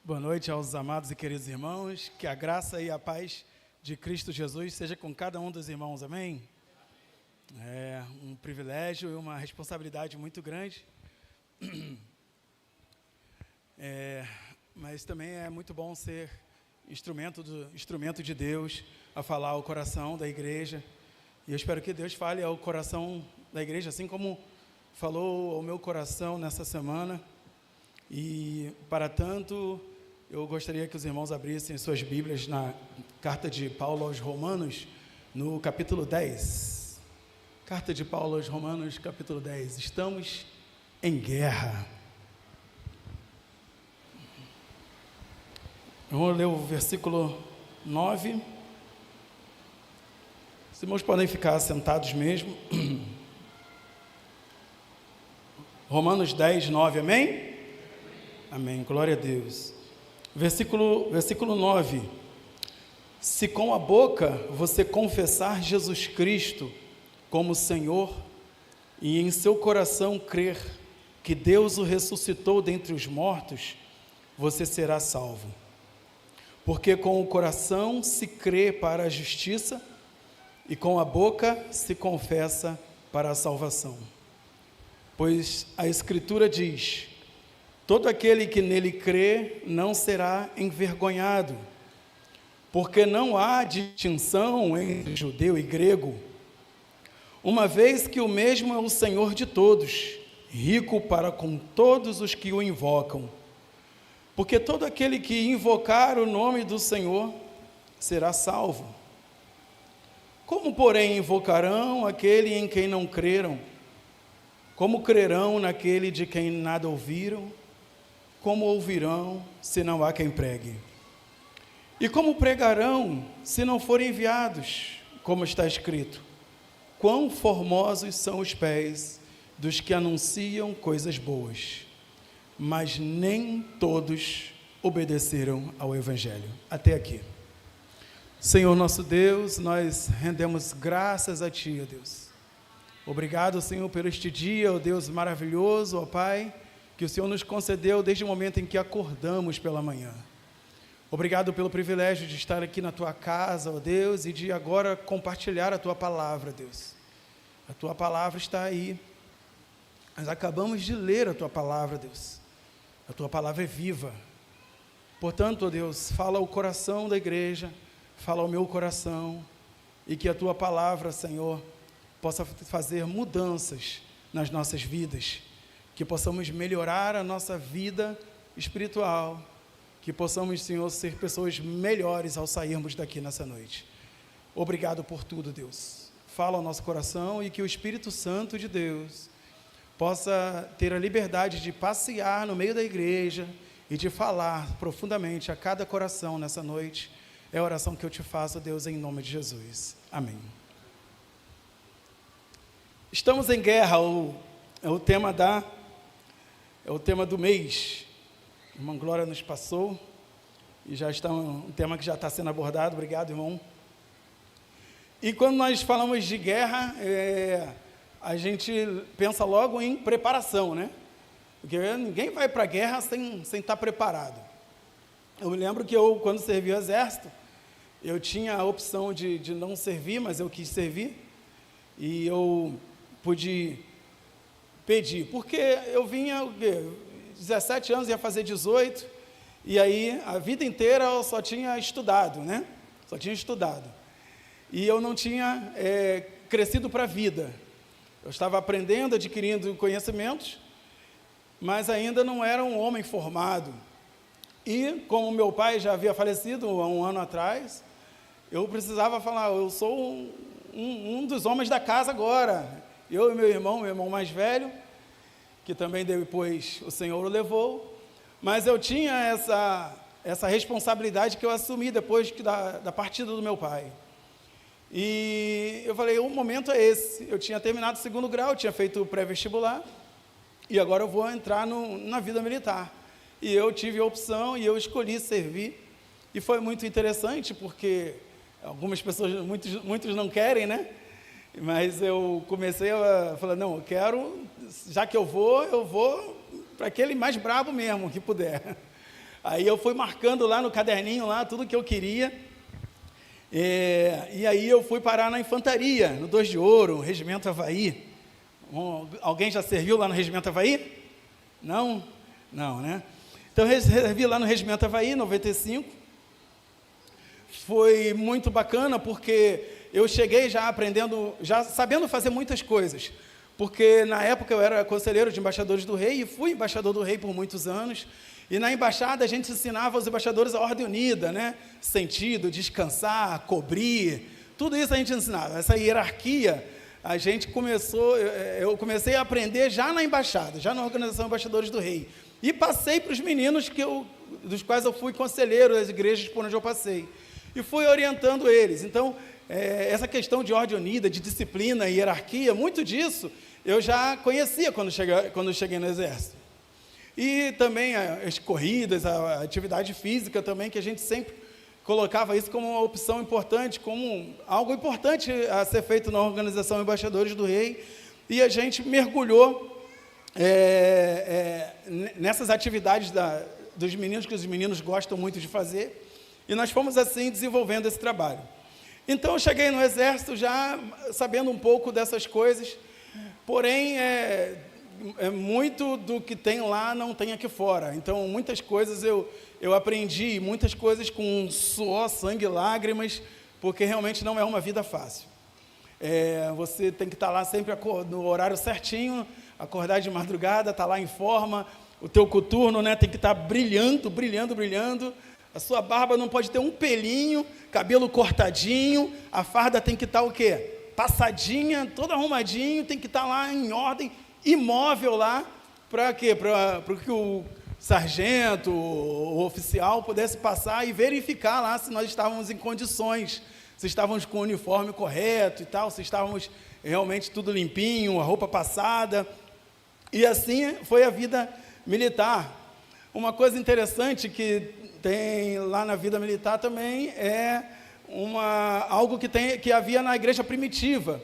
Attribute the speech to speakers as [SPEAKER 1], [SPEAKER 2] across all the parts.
[SPEAKER 1] Boa noite aos amados e queridos irmãos, que a graça e a paz de Cristo Jesus seja com cada um dos irmãos, amém? É um privilégio e uma responsabilidade muito grande, mas também é muito bom ser instrumento de Deus a falar ao coração da igreja, e eu espero que Deus fale ao coração da igreja, assim como falou ao meu coração nessa semana. E, para tanto, eu gostaria que os irmãos abrissem suas Bíblias na carta de Paulo aos Romanos, no capítulo 10. Carta de Paulo aos Romanos, capítulo 10. Estamos em guerra. Eu vou ler o versículo 9. Os irmãos podem ficar sentados mesmo. Romanos 10, 9, amém? Amém, glória a Deus. Versículo 9. Se com a boca você confessar Jesus Cristo como Senhor e em seu coração crer que Deus o ressuscitou dentre os mortos, você será salvo. Porque com o coração se crê para a justiça e com a boca se confessa para a salvação. Pois a Escritura diz: todo aquele que nele crê não será envergonhado, porque não há distinção entre judeu e grego, uma vez que o mesmo é o Senhor de todos, rico para com todos os que o invocam. Porque todo aquele que invocar o nome do Senhor será salvo. Como, porém, invocarão aquele em quem não creram? Como crerão naquele de quem nada ouviram? Como ouvirão, se não há quem pregue? E como pregarão, se não forem enviados? Como está escrito: quão formosos são os pés dos que anunciam coisas boas, mas nem todos obedeceram ao Evangelho. Até aqui. Senhor nosso Deus, nós rendemos graças a Ti, ó Deus. Obrigado, Senhor, por este dia, ó Deus maravilhoso, ó Pai, que o Senhor nos concedeu desde o momento em que acordamos pela manhã. Obrigado pelo privilégio de estar aqui na Tua casa, ó Deus, e de agora compartilhar a Tua palavra, Deus. A Tua palavra está aí. Nós acabamos de ler a Tua palavra, Deus. A Tua palavra é viva. Portanto, ó Deus, fala ao coração da igreja, fala ao meu coração, e que a Tua palavra, Senhor, possa fazer mudanças nas nossas vidas, que possamos melhorar a nossa vida espiritual, que possamos, Senhor, ser pessoas melhores ao sairmos daqui nessa noite. Obrigado por tudo, Deus. Fala ao nosso coração e que o Espírito Santo de Deus possa ter a liberdade de passear no meio da igreja e de falar profundamente a cada coração nessa noite. É a oração que eu te faço, Deus, em nome de Jesus. Amém. Estamos em guerra, é o tema do mês. A irmã Glória nos passou, e já está um tema que já está sendo abordado. Obrigado, irmão. E quando nós falamos de guerra, a gente pensa logo em preparação, né? Porque ninguém vai para a guerra sem estar preparado. Eu me lembro que quando servi o exército, eu tinha a opção de não servir, mas eu quis servir, e eu pude pedir, porque eu vinha, 17 anos, ia fazer 18, e aí a vida inteira eu só tinha estudado, né? Só tinha estudado. E eu não tinha crescido para a vida. Eu estava aprendendo, adquirindo conhecimentos, mas ainda não era um homem formado. E como meu pai já havia falecido há um ano atrás, eu precisava falar: eu sou um dos homens da casa agora. Eu e meu irmão mais velho, que também depois o Senhor o levou, mas eu tinha essa responsabilidade que eu assumi depois da partida do meu pai. E eu falei: o momento é esse. Eu tinha terminado o 2º grau, tinha feito o pré-vestibular, e agora eu vou entrar na vida militar. E eu tive a opção e eu escolhi servir, e foi muito interessante, porque algumas pessoas, muitos não querem, né? Mas eu comecei a falar: não, eu quero, já que eu vou para aquele mais brabo mesmo que puder. Aí eu fui marcando lá no caderninho, lá, tudo que eu queria. E aí eu fui parar na infantaria, no 2 de Ouro, Regimento Avaí. Alguém já serviu lá no Regimento Avaí? Não? Não, né? Então eu servi lá no Regimento Avaí, 95. Foi muito bacana, porque eu cheguei já aprendendo, já sabendo fazer muitas coisas. Porque na época eu era conselheiro de embaixadores do rei, e fui embaixador do rei por muitos anos. E na embaixada a gente ensinava aos embaixadores a ordem unida, né? Sentido, descansar, cobrir, tudo isso a gente ensinava. Essa hierarquia, a gente eu comecei a aprender já na embaixada, já na organização Embaixadores do Rei. E passei para os meninos dos quais eu fui conselheiro das igrejas por onde eu passei. E fui orientando eles. Então, essa questão de ordem unida, de disciplina e hierarquia, muito disso eu já conhecia quando cheguei no Exército. E também as corridas, a atividade física também, que a gente sempre colocava isso como uma opção importante, como algo importante a ser feito na organização Embaixadores do Rei. E a gente mergulhou nessas atividades dos meninos, que os meninos gostam muito de fazer, e nós fomos assim desenvolvendo esse trabalho. Então eu cheguei no Exército já sabendo um pouco dessas coisas, porém muito do que tem lá não tem aqui fora. Então muitas coisas eu aprendi, muitas coisas com suor, sangue, lágrimas, porque realmente não é uma vida fácil. Você tem que estar lá sempre no horário certinho, acordar de madrugada, estar lá em forma, o teu coturno, né, tem que estar brilhando, brilhando, brilhando. A sua barba não pode ter um pelinho, cabelo cortadinho, a farda tem que estar o quê? Passadinha, todo arrumadinho, tem que estar lá em ordem, imóvel lá, para quê? Para que o sargento, o oficial pudesse passar e verificar lá se nós estávamos em condições, se estávamos com o uniforme correto e tal, se estávamos realmente tudo limpinho, a roupa passada. E assim foi a vida militar. Uma coisa interessante que tem lá na vida militar também é algo que havia na igreja primitiva.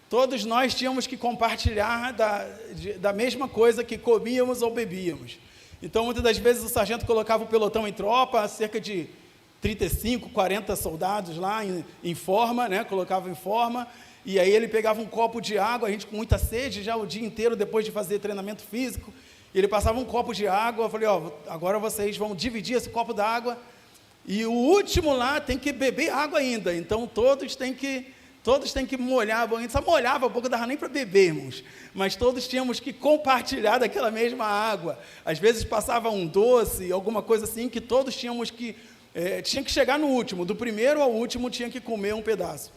[SPEAKER 1] Todos nós tínhamos que compartilhar da mesma coisa que comíamos ou bebíamos. Então, muitas das vezes, o sargento colocava o pelotão em tropa, cerca de 35, 40 soldados lá em forma, né? Colocava em forma, e aí ele pegava um copo de água, a gente com muita sede, já o dia inteiro, depois de fazer treinamento físico, ele passava um copo de água, eu falei, agora vocês vão dividir esse copo d'água, e o último lá tem que beber água ainda, então todos têm que molhar, a gente só molhava um pouco, não dava nem para beber, irmãos, mas todos tínhamos que compartilhar daquela mesma água. Às vezes passava um doce, alguma coisa assim, que todos tínhamos que, tinha que chegar no último, do primeiro ao último tinha que comer um pedaço.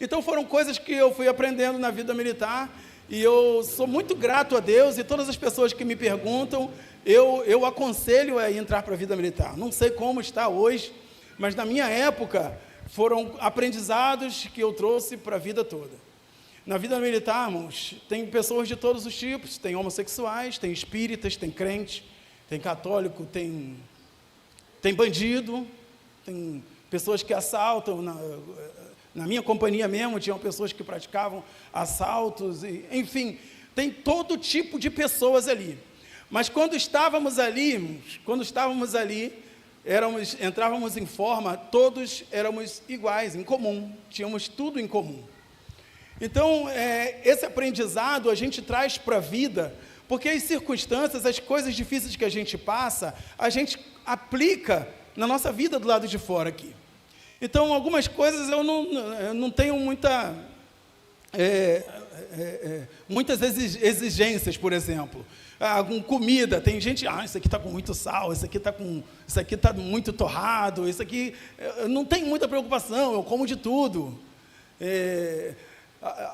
[SPEAKER 1] Então foram coisas que eu fui aprendendo na vida militar, e eu sou muito grato a Deus, e todas as pessoas que me perguntam, eu aconselho a entrar para a vida militar. Não sei como está hoje, mas na minha época, foram aprendizados que eu trouxe para a vida toda. Na vida militar, irmãos, tem pessoas de todos os tipos, tem homossexuais, tem espíritas, tem crente, tem católico, tem bandido, tem pessoas que assaltam. Na minha companhia mesmo, tinham pessoas que praticavam assaltos, enfim, tem todo tipo de pessoas ali. Mas quando estávamos ali, entrávamos em forma, todos éramos iguais, em comum, tínhamos tudo em comum. Então, esse aprendizado a gente traz para a vida, porque as circunstâncias, as coisas difíceis que a gente passa, a gente aplica na nossa vida do lado de fora aqui. Então, algumas coisas eu não tenho muitas exigências, por exemplo. Com comida, tem gente, isso aqui está com muito sal, isso aqui está muito torrado, isso aqui, não tem muita preocupação, eu como de tudo.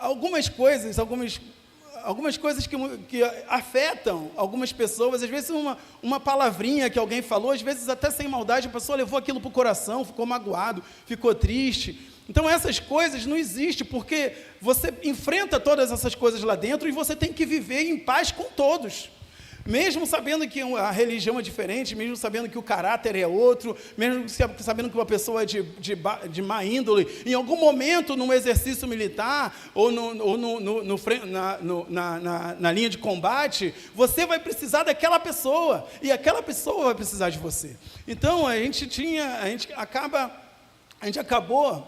[SPEAKER 1] Algumas coisas que afetam algumas pessoas, às vezes uma palavrinha que alguém falou, às vezes até sem maldade, a pessoa levou aquilo para o coração, ficou magoado, ficou triste. Então essas coisas não existem, porque você enfrenta todas essas coisas lá dentro e você tem que viver em paz com todos. Mesmo sabendo que a religião é diferente, mesmo sabendo que o caráter é outro, mesmo sabendo que uma pessoa é de má índole, em algum momento, num exercício militar ou na linha de combate, você vai precisar daquela pessoa, e aquela pessoa vai precisar de você. Então, a gente acabou,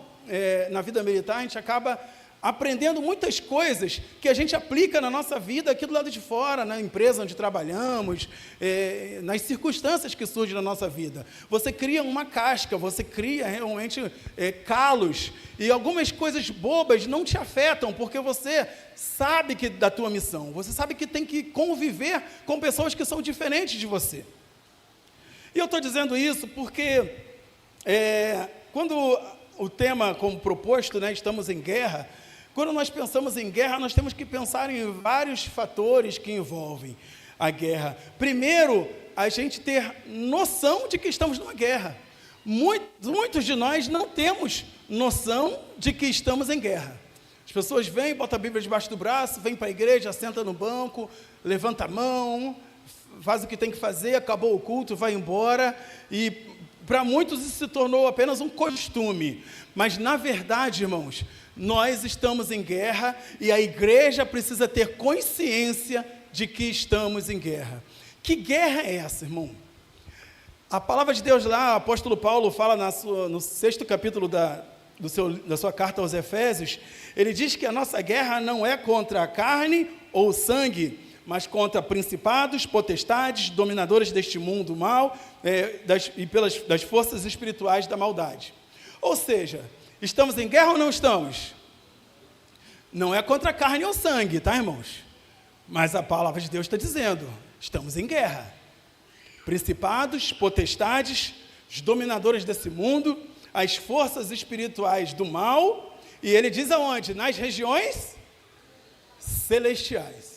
[SPEAKER 1] na vida militar, a gente acaba aprendendo muitas coisas que a gente aplica na nossa vida aqui do lado de fora, na empresa onde trabalhamos, nas circunstâncias que surgem na nossa vida. Você cria uma casca, você cria realmente calos, e algumas coisas bobas não te afetam, porque você sabe da tua missão, você sabe que tem que conviver com pessoas que são diferentes de você. E eu estou dizendo isso porque, quando o tema como proposto, né, estamos em guerra, quando nós pensamos em guerra, nós temos que pensar em vários fatores que envolvem a guerra. Primeiro, a gente ter noção de que estamos numa guerra. Muitos de nós não temos noção de que estamos em guerra. As pessoas vêm, botam a Bíblia debaixo do braço, vêm para a igreja, senta no banco, levanta a mão, faz o que tem que fazer, acabou o culto, vai embora, e para muitos isso se tornou apenas um costume. Mas, na verdade, irmãos, nós estamos em guerra e a igreja precisa ter consciência de que estamos em guerra. Que guerra é essa, irmão? A palavra de Deus lá, o apóstolo Paulo fala no 6º capítulo da sua carta aos Efésios, ele diz que a nossa guerra não é contra a carne ou sangue, mas contra principados, potestades, dominadores deste mundo mal, das forças espirituais da maldade. Ou seja, estamos em guerra ou não estamos? Não é contra a carne ou sangue, tá, irmãos? Mas a palavra de Deus está dizendo, estamos em guerra. Principados, potestades, os dominadores desse mundo, as forças espirituais do mal, e ele diz aonde? Nas regiões celestiais.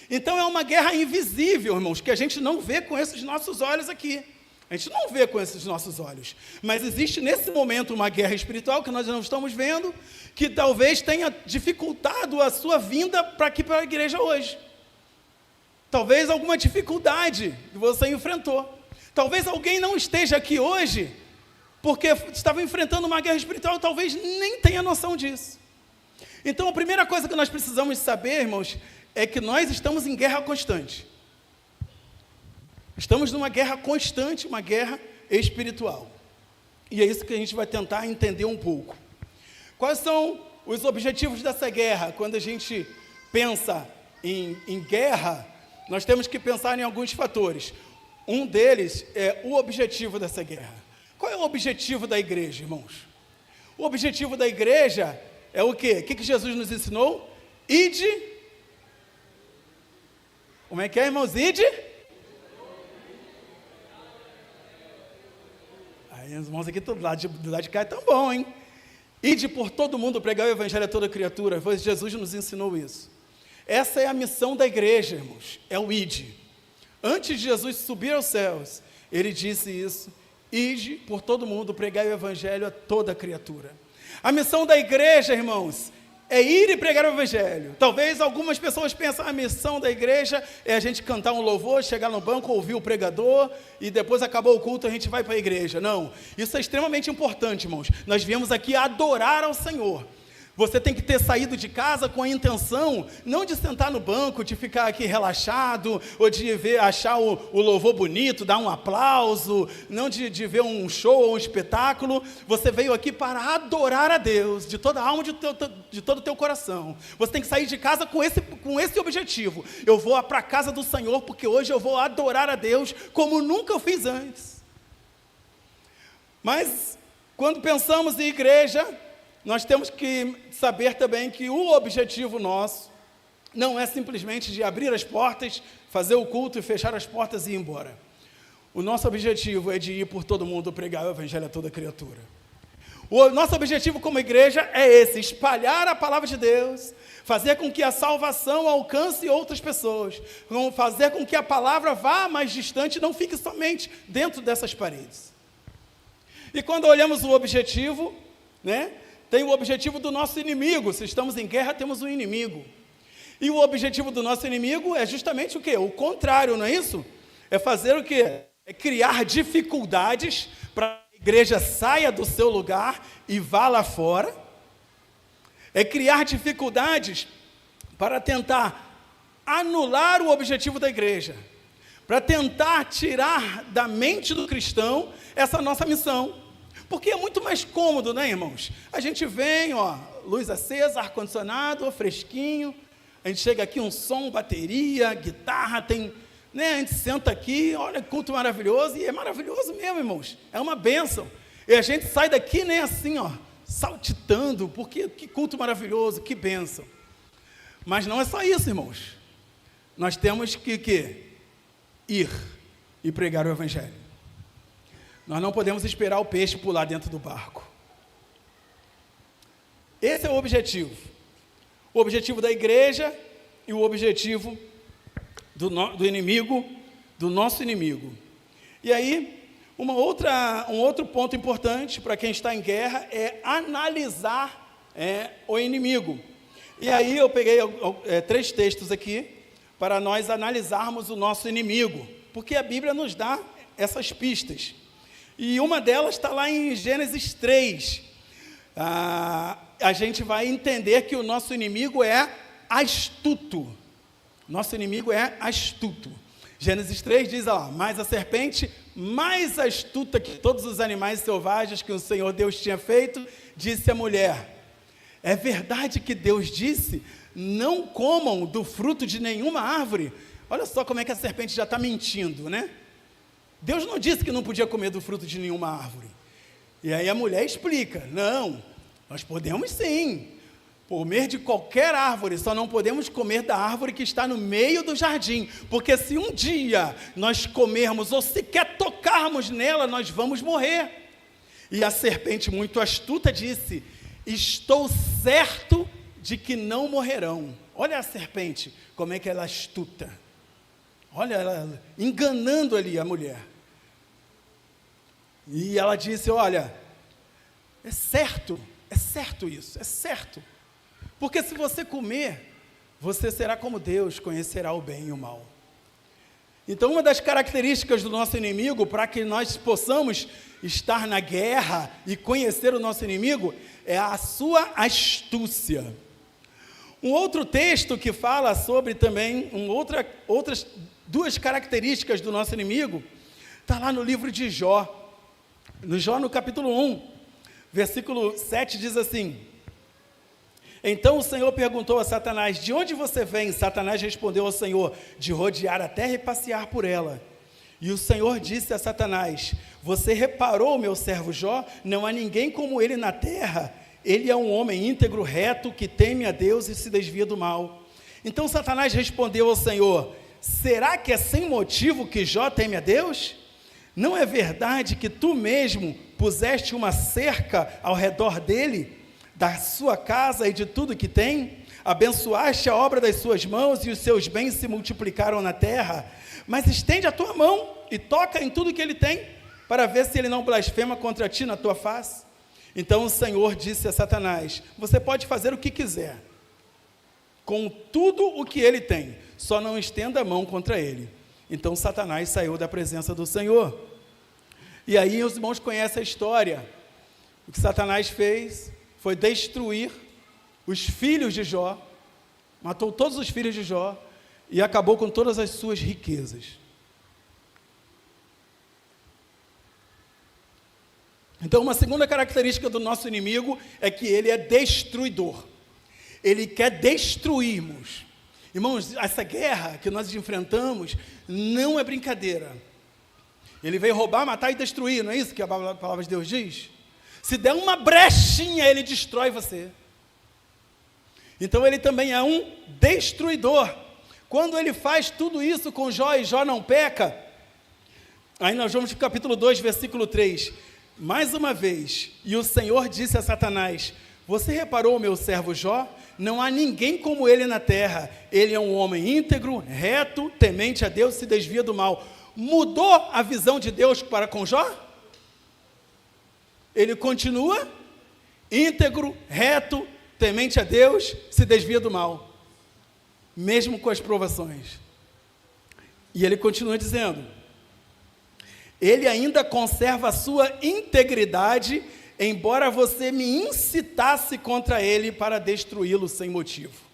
[SPEAKER 1] Então é uma guerra invisível, irmãos, que a gente não vê com esses nossos olhos aqui. A gente não vê com esses nossos olhos, mas existe nesse momento uma guerra espiritual que nós não estamos vendo, que talvez tenha dificultado a sua vinda para aqui para a igreja hoje. Talvez alguma dificuldade que você enfrentou. Talvez alguém não esteja aqui hoje porque estava enfrentando uma guerra espiritual e talvez nem tenha noção disso. Então a primeira coisa que nós precisamos saber, irmãos, é que nós estamos em guerra constante. Estamos numa guerra constante, uma guerra espiritual. E é isso que a gente vai tentar entender um pouco. Quais são os objetivos dessa guerra? Quando a gente pensa em guerra, nós temos que pensar em alguns fatores. Um deles é o objetivo dessa guerra. Qual é o objetivo da igreja, irmãos? O objetivo da igreja é o quê? O que Jesus nos ensinou? Ide. Como é que é, irmãos? Ide. Os irmãos aqui do lado de cá é tão bom, hein? Ide por todo mundo, pregar o evangelho a toda criatura, pois Jesus nos ensinou isso. Essa é a missão da igreja, irmãos, é o ide. Antes de Jesus subir aos céus, ele disse isso, ide por todo mundo, pregar o evangelho a toda criatura. A missão da igreja, irmãos, é ir e pregar o evangelho. Talvez algumas pessoas pensem a missão da igreja é a gente cantar um louvor, chegar no banco, ouvir o pregador e depois acabou o culto, a gente vai para a igreja. Não, isso é extremamente importante, irmãos. Nós viemos aqui adorar ao Senhor. Você tem que ter saído de casa com a intenção, não de sentar no banco, de ficar aqui relaxado, ou de achar o louvor bonito, dar um aplauso, não de ver um show ou um espetáculo. Você veio aqui para adorar a Deus, de toda a alma, de todo o teu coração. Você tem que sair de casa com esse objetivo. Eu vou para a casa do Senhor, porque hoje eu vou adorar a Deus como nunca eu fiz antes. Mas, quando pensamos em igreja, nós temos que saber também que o objetivo nosso não é simplesmente de abrir as portas, fazer o culto e fechar as portas e ir embora. O nosso objetivo é de ir por todo mundo pregar o evangelho a toda criatura. O nosso objetivo como igreja é esse, espalhar a palavra de Deus, fazer com que a salvação alcance outras pessoas, fazer com que a palavra vá mais distante e não fique somente dentro dessas paredes. E quando olhamos o objetivo, né? Tem o objetivo do nosso inimigo. Se estamos em guerra, temos um inimigo. E o objetivo do nosso inimigo é justamente o quê? O contrário, não é isso? É fazer o quê? É criar dificuldades para que a igreja saia do seu lugar e vá lá fora. É criar dificuldades para tentar anular o objetivo da igreja, para tentar tirar da mente do cristão essa nossa missão. Porque é muito mais cômodo, né, irmãos? A gente vem, luz acesa, ar-condicionado, fresquinho, a gente chega aqui, um som, bateria, guitarra, a gente senta aqui, olha, culto maravilhoso, e é maravilhoso mesmo, irmãos, é uma bênção. E a gente sai daqui, assim, saltitando, porque que culto maravilhoso, que bênção. Mas não é só isso, irmãos. Nós temos que ir e pregar o evangelho. Nós não podemos esperar o peixe pular dentro do barco. Esse é o objetivo. O objetivo da igreja e o objetivo do inimigo, do nosso inimigo. E aí, um outro ponto importante para quem está em guerra é analisar o inimigo. E aí eu peguei 3 textos aqui para nós analisarmos o nosso inimigo, porque a Bíblia nos dá essas pistas. E uma delas está lá em Gênesis 3. A gente vai entender que o nosso inimigo é astuto. Nosso inimigo é astuto. Gênesis 3 diz, mas a serpente, mais astuta que todos os animais selvagens que o Senhor Deus tinha feito, disse à mulher, é verdade que Deus disse, não comam do fruto de nenhuma árvore? Olha só como é que a serpente já está mentindo, né? Deus não disse que não podia comer do fruto de nenhuma árvore. E aí a mulher explica, não, nós podemos sim, comer de qualquer árvore, só não podemos comer da árvore que está no meio do jardim, porque se um dia nós comermos ou sequer tocarmos nela, nós vamos morrer. E a serpente muito astuta disse, estou certo de que não morrerão. Olha a serpente, como é que ela é astuta. Olha ela enganando ali a mulher. E ela disse, olha, é certo isso, é certo. Porque se você comer, você será como Deus, conhecerá o bem e o mal. Então, uma das características do nosso inimigo, para que nós possamos estar na guerra e conhecer o nosso inimigo, é a sua astúcia. Um outro texto que fala sobre também, outras 2 características do nosso inimigo, está lá no livro de Jó. No Jó, no capítulo 1, versículo 7, diz assim, então o Senhor perguntou a Satanás, de onde você vem? Satanás respondeu ao Senhor, de rodear a terra e passear por ela. E o Senhor disse a Satanás, você reparou, meu servo Jó? Não há ninguém como ele na terra. Ele é um homem íntegro, reto, que teme a Deus e se desvia do mal. Então Satanás respondeu ao Senhor, será que é sem motivo que Jó teme a Deus? Não é verdade que tu mesmo puseste uma cerca ao redor dele, da sua casa e de tudo que tem? Abençoaste a obra das suas mãos e os seus bens se multiplicaram na terra. Mas estende a tua mão e toca em tudo que ele tem, para ver se ele não blasfema contra ti na tua face. Então o Senhor disse a Satanás, você pode fazer o que quiser, com tudo o que ele tem, só não estenda a mão contra ele. Então Satanás saiu da presença do Senhor. E aí os irmãos conhecem a história. O que Satanás fez foi destruir os filhos de Jó, matou todos os filhos de Jó e acabou com todas as suas riquezas. Então, uma segunda característica do nosso inimigo é que ele é destruidor. Ele quer destruirmos. Irmãos, essa guerra que nós enfrentamos não é brincadeira. Ele veio roubar, matar e destruir, não é isso que a palavra de Deus diz? Se der uma brechinha, ele destrói você. Então ele também é um destruidor. Quando ele faz tudo isso com Jó e Jó não peca, aí nós vamos para o capítulo 2, versículo 3. Mais uma vez, e o Senhor disse a Satanás, você reparou, meu servo Jó? Não há ninguém como ele na terra. Ele é um homem íntegro, reto, temente a Deus, se desvia do mal. Mudou a visão de Deus para com Jó? Ele continua íntegro, reto, temente a Deus, se desvia do mal. mesmo com as provações. E ele continua dizendo: ele ainda conserva a sua integridade, embora você me incitasse contra ele para destruí-lo sem motivo.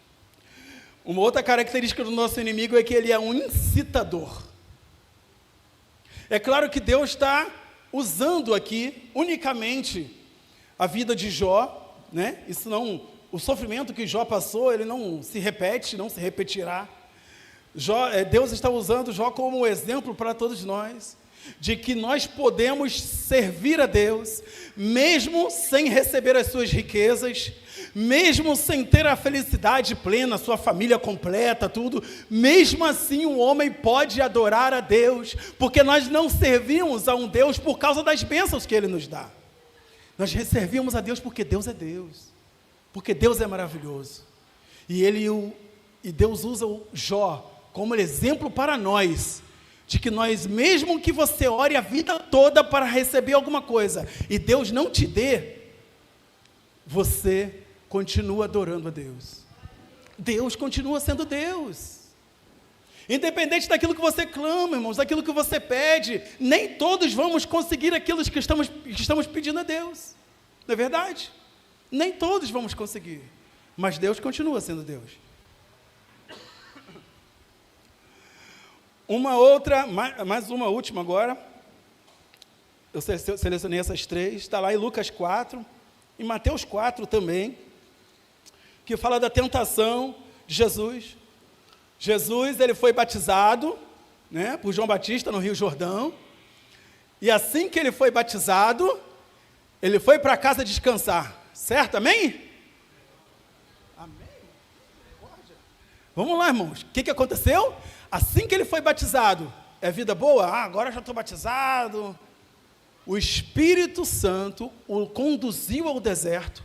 [SPEAKER 1] Uma outra característica do nosso inimigo é que ele é um incitador. É claro que Deus está usando aqui unicamente a vida de Jó, né? Isso não, o sofrimento que Jó passou, ele não se repete, não se repetirá. Deus está usando Jó como exemplo para todos nós, de que nós podemos servir a Deus, mesmo sem receber as suas riquezas, mesmo sem ter a felicidade plena, a sua família completa, tudo, mesmo assim o homem pode adorar a Deus, porque nós não servimos a um Deus por causa das bênçãos que Ele nos dá. Nós servimos a Deus porque Deus é Deus, porque Deus é maravilhoso. E Deus usa o Jó como exemplo para nós, de que nós, mesmo que você ore a vida toda para receber alguma coisa, e Deus não te dê, você continua adorando a Deus. Deus continua sendo Deus. Independente daquilo que você clama, irmãos, daquilo que você pede, nem todos vamos conseguir aquilo que estamos pedindo a Deus. Não é verdade? Nem todos vamos conseguir. Mas Deus continua sendo Deus. Mais uma última agora. Eu selecionei essas três. Está lá em Lucas 4, em Mateus 4 também, que fala da tentação de Jesus. Jesus, ele foi batizado, né, por João Batista no Rio Jordão, e assim que ele foi batizado, ele foi para casa descansar, certo? Amém? Amém? Vamos lá, irmãos, o que aconteceu? Assim que ele foi batizado, é vida boa? Agora já estou batizado. O Espírito Santo o conduziu ao deserto,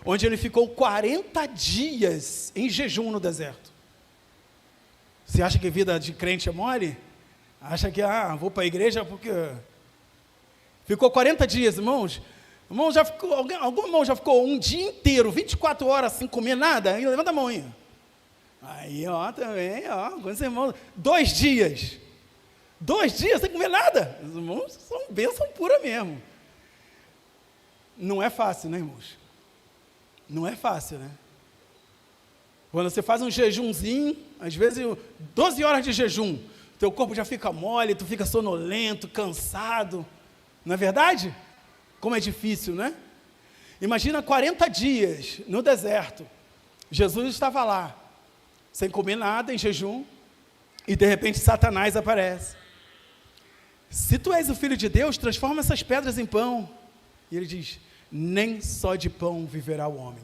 [SPEAKER 1] onde ele ficou 40 dias em jejum no deserto. Você acha que vida de crente é mole? Acha que, vou para a igreja porque... Ficou 40 dias, irmãos. Algum irmão já ficou um dia inteiro, 24 horas sem comer nada? Levanta a mão aí. Aí, também, alguns irmãos. 2 dias. 2 dias sem comer nada. Os irmãos são bênção pura mesmo. Não é fácil, né, irmãos? Não é fácil, né? Quando você faz um jejumzinho, às vezes 12 horas de jejum, teu corpo já fica mole, tu fica sonolento, cansado. Não é verdade? Como é difícil, né? Imagina 40 dias no deserto. Jesus estava lá, sem comer nada, em jejum, e de repente Satanás aparece. Se tu és o Filho de Deus, transforma essas pedras em pão. E ele diz: nem só de pão viverá o homem.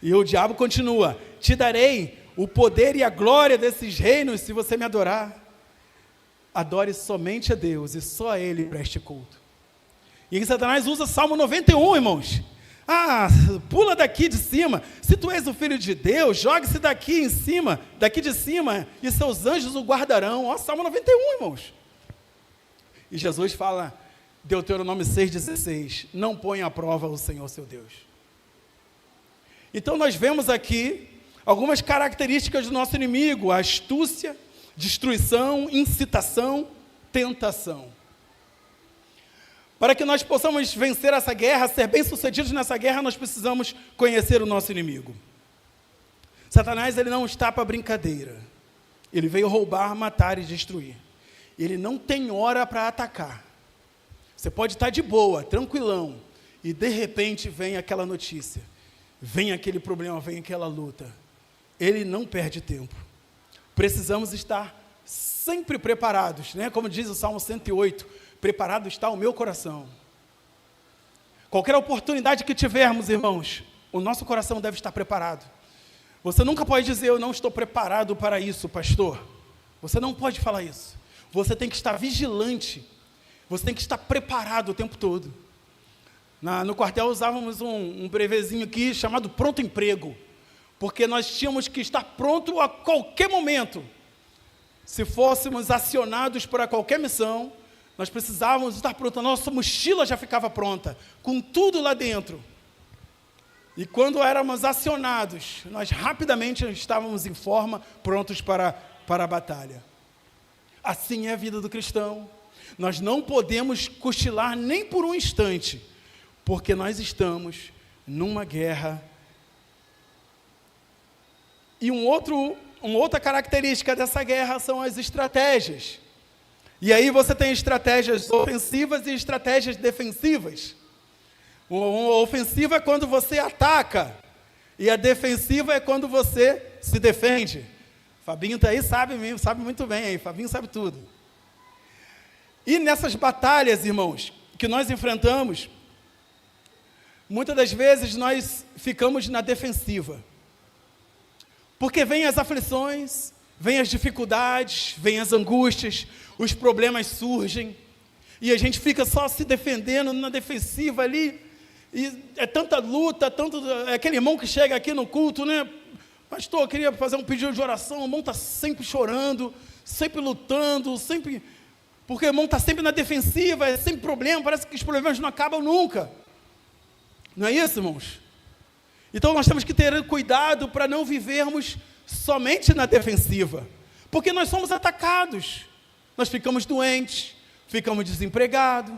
[SPEAKER 1] E o diabo continua: te darei o poder e a glória desses reinos se você me adorar. Adore somente a Deus e só a Ele preste culto. E aí Satanás usa Salmo 91, irmãos. Pula daqui de cima. Se tu és o Filho de Deus, jogue-se daqui em cima, daqui de cima, e seus anjos o guardarão. Salmo 91, irmãos. E Jesus fala, Deuteronômio 6,16, não ponha à prova o Senhor seu Deus. Então nós vemos aqui algumas características do nosso inimigo: astúcia, destruição, incitação, tentação. Para que nós possamos vencer essa guerra, ser bem-sucedidos nessa guerra, nós precisamos conhecer o nosso inimigo. Satanás, ele não está para brincadeira. Ele veio roubar, matar e destruir. Ele não tem hora para atacar. Você pode estar de boa, tranquilão, e de repente vem aquela notícia, vem aquele problema, vem aquela luta. Ele não perde tempo. Precisamos estar sempre preparados, né? Como diz o Salmo 108, preparado está o meu coração. Qualquer oportunidade que tivermos, irmãos, o nosso coração deve estar preparado. Você nunca pode dizer, eu não estou preparado para isso, pastor. Você não pode falar isso. Você tem que estar vigilante. Você tem que estar preparado o tempo todo. No quartel usávamos um brevezinho aqui chamado pronto emprego, porque nós tínhamos que estar pronto a qualquer momento. Se fôssemos acionados para qualquer missão, nós precisávamos estar prontos. A nossa mochila já ficava pronta, com tudo lá dentro. E quando éramos acionados, nós rapidamente estávamos em forma, prontos para a batalha. Assim é a vida do cristão. Nós não podemos cochilar nem por um instante, porque nós estamos numa guerra. E uma outra característica dessa guerra são as estratégias. E aí você tem estratégias ofensivas e estratégias defensivas. Uma ofensiva é quando você ataca, e a defensiva é quando você se defende. Fabinho está aí, sabe muito bem, aí. Fabinho sabe tudo. E nessas batalhas, irmãos, que nós enfrentamos, muitas das vezes nós ficamos na defensiva. Porque vêm as aflições, vêm as dificuldades, vêm as angústias, os problemas surgem, e a gente fica só se defendendo na defensiva ali, e é tanta luta, é aquele irmão que chega aqui no culto, né? Pastor, eu queria fazer um pedido de oração. O irmão está sempre chorando, sempre lutando, porque o irmão está sempre na defensiva, é sempre problema, parece que os problemas não acabam nunca. Não é isso, irmãos? Então nós temos que ter cuidado para não vivermos somente na defensiva, porque nós somos atacados, nós ficamos doentes, ficamos desempregados,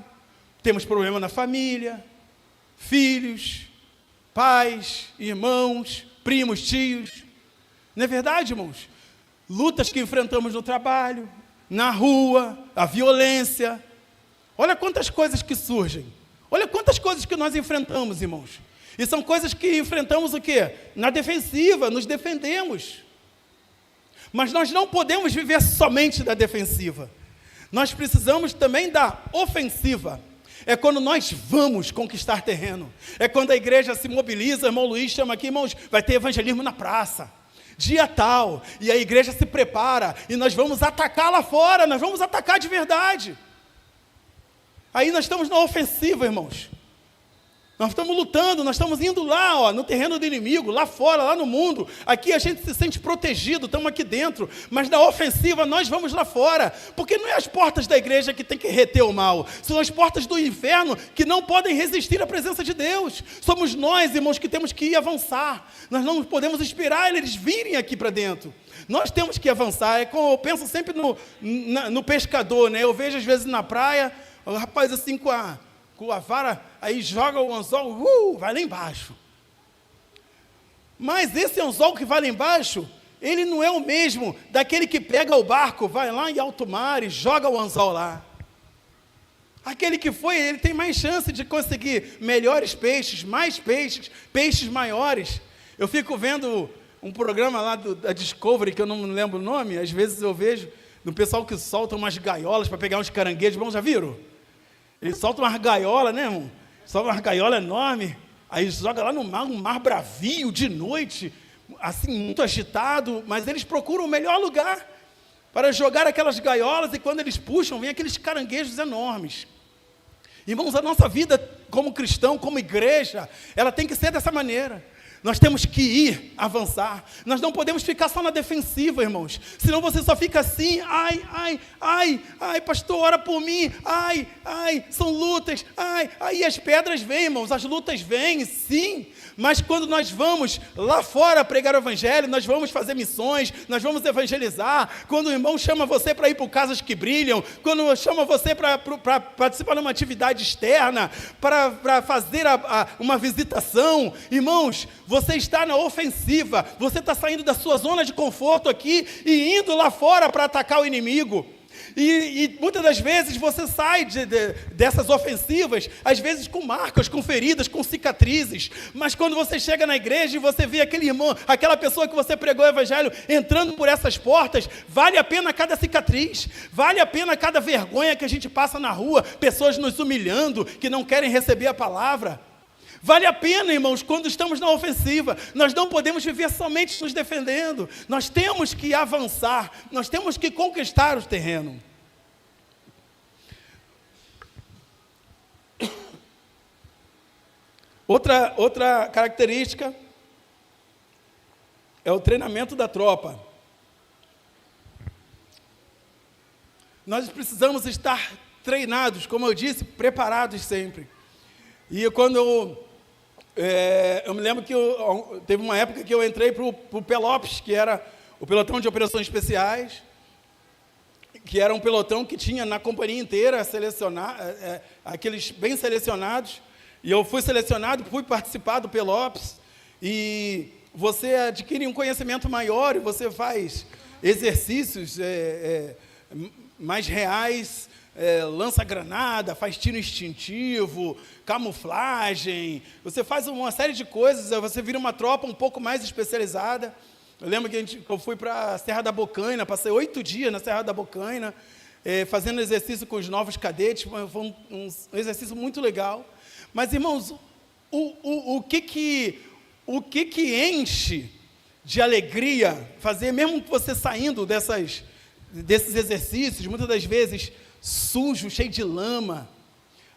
[SPEAKER 1] temos problema na família, filhos, pais, irmãos, primos, tios. Não é verdade, irmãos? Lutas que enfrentamos no trabalho, na rua, a violência. Olha quantas coisas que surgem. Olha quantas coisas que nós enfrentamos, irmãos. E são coisas que enfrentamos o quê? Na defensiva, nos defendemos. Mas nós não podemos viver somente da defensiva. Nós precisamos também da ofensiva. É quando nós vamos conquistar terreno. É quando a igreja se mobiliza, irmão Luiz chama aqui, irmãos, vai ter evangelismo na praça. Dia tal, e a igreja se prepara, e nós vamos atacar lá fora, nós vamos atacar de verdade. Aí nós estamos na ofensiva, irmãos. Nós estamos lutando, nós estamos indo lá, no terreno do inimigo, lá fora, lá no mundo. Aqui a gente se sente protegido, estamos aqui dentro, mas na ofensiva nós vamos lá fora, porque não é as portas da igreja que tem que reter o mal, são as portas do inferno que não podem resistir à presença de Deus. Somos nós, irmãos, que temos que ir avançar. Nós não podemos esperar eles virem aqui para dentro. Nós temos que avançar. Eu penso sempre no pescador, né? Eu vejo às vezes na praia, o rapaz assim com a vara, aí joga o anzol, vai lá embaixo. Mas esse anzol que vai lá embaixo, ele não é o mesmo daquele que pega o barco, vai lá em alto mar e joga o anzol lá. Aquele que foi, ele tem mais chance de conseguir melhores peixes, mais peixes, peixes maiores. Eu fico vendo um programa lá da Discovery, que eu não lembro o nome, às vezes eu vejo, do pessoal que solta umas gaiolas para pegar uns caranguejos, bom, já viram? Ele solta umas gaiolas, né, irmão? Solta umas gaiolas enormes, aí joga lá no mar, um mar bravio, de noite, assim, muito agitado, mas eles procuram o melhor lugar para jogar aquelas gaiolas, e quando eles puxam, vem aqueles caranguejos enormes. Irmãos, a nossa vida como cristão, como igreja, ela tem que ser dessa maneira. Nós temos que ir, avançar. Nós não podemos ficar só na defensiva, irmãos. Senão você só fica assim, ai, pastor, ora por mim, ai, são lutas, aí as pedras vêm, irmãos, as lutas vêm, sim. Mas quando nós vamos lá fora pregar o evangelho, nós vamos fazer missões, nós vamos evangelizar, quando o irmão chama você para ir para Casas que Brilham, quando chama você para participar de uma atividade externa, para fazer uma visitação, irmãos, você está na ofensiva, você está saindo da sua zona de conforto aqui e indo lá fora para atacar o inimigo. E muitas das vezes você sai dessas ofensivas, às vezes com marcas, com feridas, com cicatrizes, mas quando você chega na igreja e você vê aquele irmão, aquela pessoa que você pregou o evangelho entrando por essas portas, vale a pena cada cicatriz, vale a pena cada vergonha que a gente passa na rua, pessoas nos humilhando, que não querem receber a palavra. Vale a pena, irmãos, quando estamos na ofensiva. Nós não podemos viver somente nos defendendo. Nós temos que avançar. Nós temos que conquistar o terreno. Outra característica é o treinamento da tropa. Nós precisamos estar treinados, como eu disse, preparados sempre. E quando Eu me lembro que teve uma época que eu entrei para o Pelopes, que era o pelotão de operações especiais, que era um pelotão que tinha na companhia inteira aqueles bem selecionados, e eu fui selecionado, fui participar do Pelopes, e você adquire um conhecimento maior, e você faz exercícios mais reais, lança granada, faz tiro instintivo, camuflagem, você faz uma série de coisas, você vira uma tropa um pouco mais especializada. Eu lembro que eu fui para a Serra da Bocaina, passei 8 dias na Serra da Bocaina, fazendo exercício com os novos cadetes, foi um exercício muito legal. Mas, irmãos, o que enche de alegria fazer, mesmo você saindo desses exercícios, muitas das vezes sujo, cheio de lama,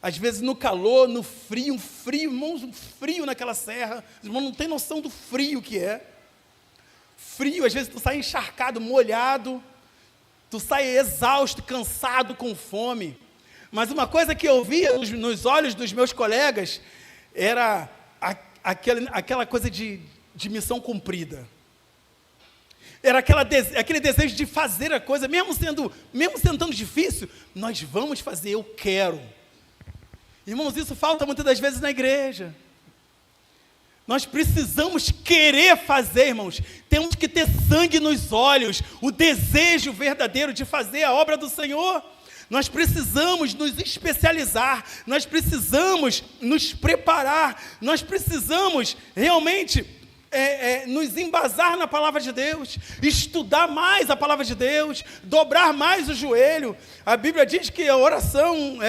[SPEAKER 1] às vezes no calor, no frio, irmãos, um frio naquela serra, os irmãos não tem noção do frio que é. Frio, às vezes tu sai encharcado, molhado, tu sai exausto, cansado, com fome. Mas uma coisa que eu via nos olhos dos meus colegas era aquela coisa de missão cumprida. Era aquele desejo de fazer a coisa, mesmo sendo tão difícil, nós vamos fazer, eu quero. Irmãos, isso falta muitas das vezes na igreja. Nós precisamos querer fazer, irmãos. Temos que ter sangue nos olhos, o desejo verdadeiro de fazer a obra do Senhor. Nós precisamos nos especializar, nós precisamos nos preparar, nós precisamos realmente nos embasar na palavra de Deus, estudar mais a palavra de Deus, dobrar mais o joelho. A Bíblia diz que a oração,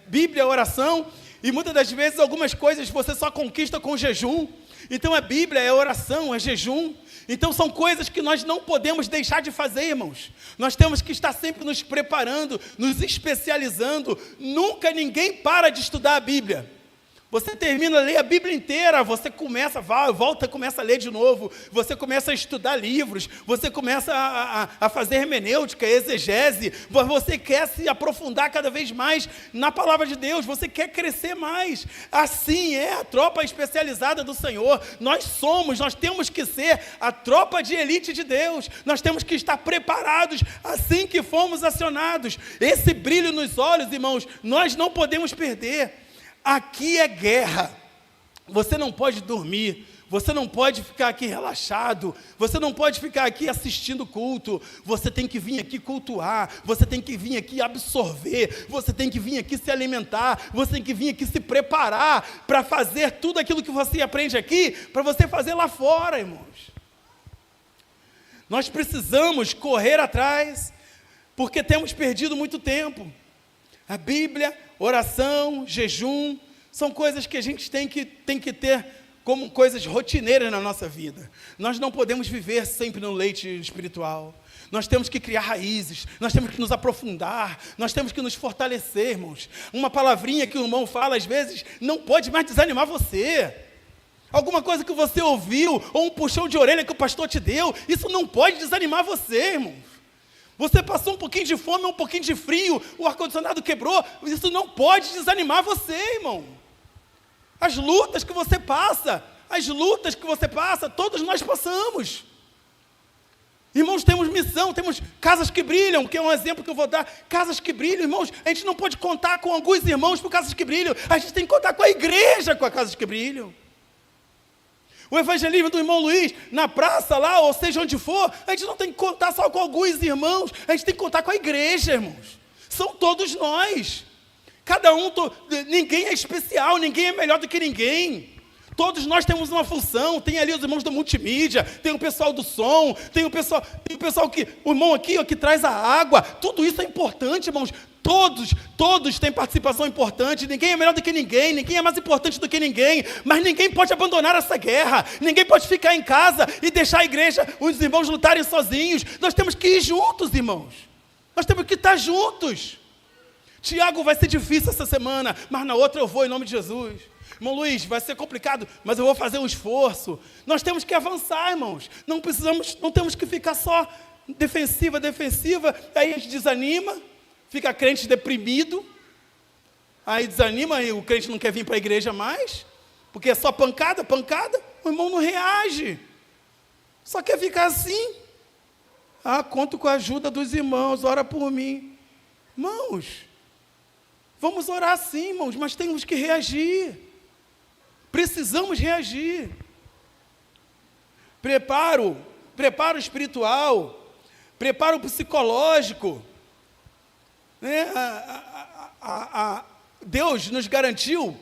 [SPEAKER 1] Bíblia é oração, e muitas das vezes algumas coisas você só conquista com jejum. Então a Bíblia é oração, é jejum. Então são coisas que nós não podemos deixar de fazer, irmãos. Nós temos que estar sempre nos preparando, nos especializando. Nunca ninguém para de estudar a Bíblia. Você termina a ler a Bíblia inteira, você volta, começa a ler de novo, você começa a estudar livros, você começa a fazer hermenêutica, exegese, você quer se aprofundar cada vez mais na palavra de Deus, você quer crescer mais. Assim é a tropa especializada do Senhor. Nós temos que ser a tropa de elite de Deus, nós temos que estar preparados assim que fomos acionados. Esse brilho nos olhos, irmãos, nós não podemos perder. Aqui é guerra, você não pode dormir, você não pode ficar aqui relaxado, você não pode ficar aqui assistindo culto, você tem que vir aqui cultuar, você tem que vir aqui absorver, você tem que vir aqui se alimentar, você tem que vir aqui se preparar para fazer tudo aquilo que você aprende aqui, para você fazer lá fora, irmãos. Nós precisamos correr atrás, porque temos perdido muito tempo. A Bíblia, oração, jejum, são coisas que a gente tem que ter como coisas rotineiras na nossa vida. Nós não podemos viver sempre no leite espiritual. Nós temos que criar raízes, nós temos que nos aprofundar, nós temos que nos fortalecer, irmãos. Uma palavrinha que o irmão fala, às vezes, não pode mais desanimar você. Alguma coisa que você ouviu, ou um puxão de orelha que o pastor te deu, isso não pode desanimar você, irmãos. Você passou um pouquinho de fome, um pouquinho de frio, o ar-condicionado quebrou, isso não pode desanimar você, irmão. As lutas que você passa, todos nós passamos. Irmãos, temos missão, temos casas que brilham, que é um exemplo que eu vou dar, casas que brilham, irmãos, a gente não pode contar com alguns irmãos por casas que brilham, a gente tem que contar com a igreja com as casas que brilham. O evangelismo do irmão Luiz, na praça lá, ou seja onde for, a gente não tem que contar só com alguns irmãos, a gente tem que contar com a igreja, irmãos. São todos nós. Cada um, ninguém é especial, ninguém é melhor do que ninguém. Todos nós temos uma função, tem ali os irmãos do multimídia, tem o pessoal do som, tem o pessoal que, o irmão aqui ó, que traz a água, tudo isso é importante, irmãos. Todos têm participação importante, ninguém é melhor do que ninguém é mais importante do que ninguém, mas ninguém pode abandonar essa guerra, ninguém pode ficar em casa e deixar a igreja, os irmãos lutarem sozinhos. Nós temos que ir juntos, irmãos, nós temos que estar juntos. Tiago, vai ser difícil essa semana, mas na outra eu vou em nome de Jesus. Irmão Luiz, vai ser complicado, mas eu vou fazer um esforço. Nós temos que avançar, irmãos, não temos que ficar só defensiva, aí a gente desanima, fica crente deprimido, aí desanima e o crente não quer vir para a igreja mais, Porque é só pancada, o irmão não reage. Só quer ficar assim. Conto com a ajuda dos irmãos, ora por mim. Irmãos, vamos orar sim, irmãos, mas temos que reagir. Precisamos reagir. Preparo espiritual, preparo psicológico. Deus nos garantiu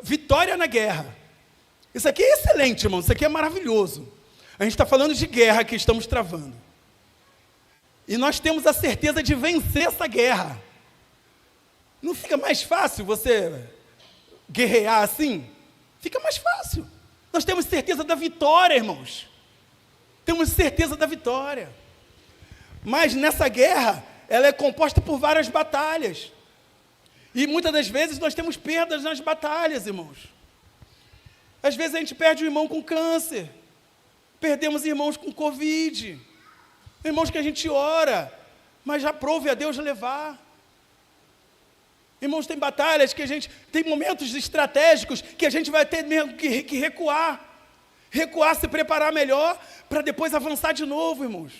[SPEAKER 1] vitória na guerra. Isso aqui é excelente, irmão, isso aqui é maravilhoso. A gente está falando de guerra que estamos travando. E nós temos a certeza de vencer essa guerra. Não fica mais fácil você guerrear assim? Fica mais fácil. Nós temos certeza da vitória, irmãos. Temos certeza da vitória. Mas nessa guerra, ela é composta por várias batalhas. E muitas das vezes nós temos perdas nas batalhas, irmãos. Às vezes a gente perde um irmão com câncer. Perdemos irmãos com Covid. Irmãos que a gente ora, mas já aprove a Deus levar. Irmãos, tem batalhas que a gente, tem momentos estratégicos que a gente vai ter mesmo que recuar. Recuar, se preparar melhor, para depois avançar de novo, irmãos.